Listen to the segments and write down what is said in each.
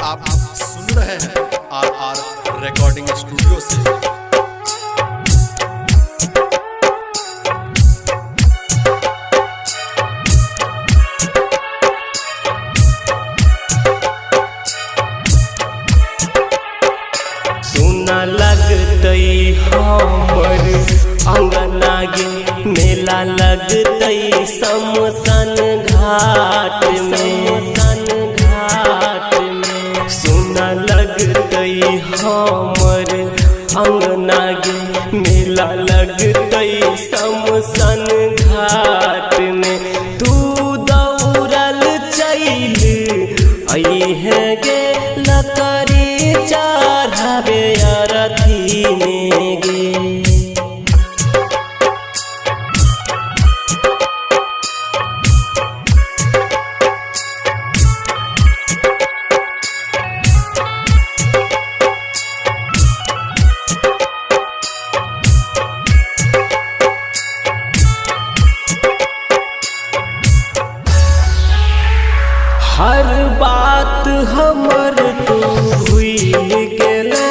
आप सुन रहे हैं RR रिकॉर्डिंग स्टूडियो से। सुना लगतई हमर अंगना गे, मेला लगतई शमशान घाट में। सुना लगतई हमर अंगना गे, मेला लगतई शमशान घाट में। तू दौड़ल चल अइहे गे, लकड़ी चढ़ावे अरथी में गे। हर बात हमर तू भूल गेले,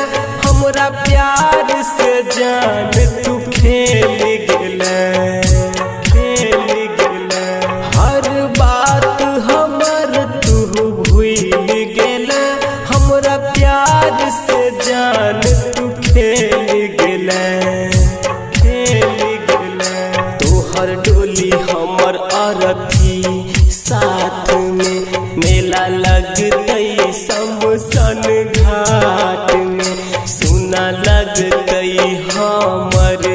हमरा प्यार से जान तू खेल गेले। हर बात हमर तू भूल गेले, हमरा प्यार से जान तू खेल गेले। तोहर डोली हमर अरथी साथ में, मेला लगतई शमशान घाट में। सुना लगतई हमर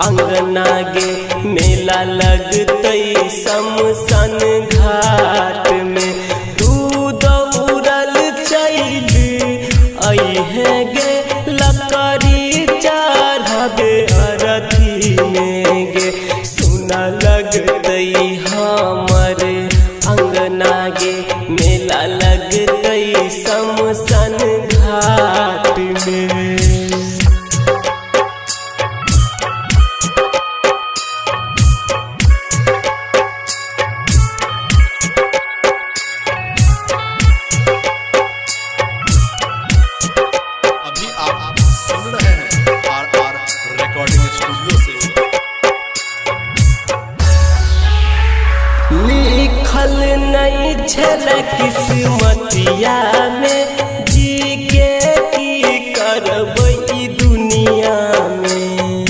अंगना गे, मेला लगतई शमशान घाट में। तू दौड़ल चल अइहे गे, लकड़ी चढ़ावे अरथी में गे। सुना लगतई हमर अंगना गे, मेला लगतई शमशान घाट में। अभी आप सुन रहे हैं RR रिकॉर्डिंग स्टूडियो से। लिखल नहीं छल किस्मतिया में, जी के की करबै ई दुनिया में।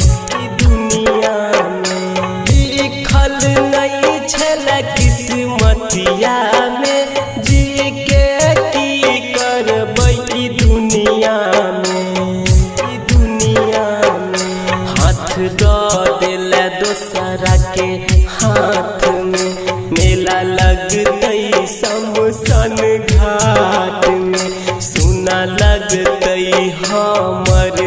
लिखल नहीं छल किस्मतिया में, जी के की करबै ई दुनिया में। हाथ दऽ देले दोसरा के हाथ में, मेला लगतई शमशान घाट में। सुना लगतई हमर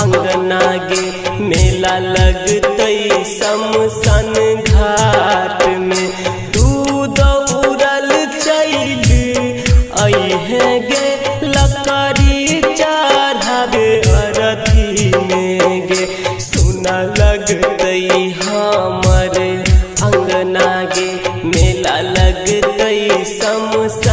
अंगना गे, मेला लगतई शमशान घाट में। तू दौड़ल चल अइहे गे, लकड़ी चढ़ावे अरथी में गे। सुना लगतई हमर अंगना गे, मेला लगतई शमशान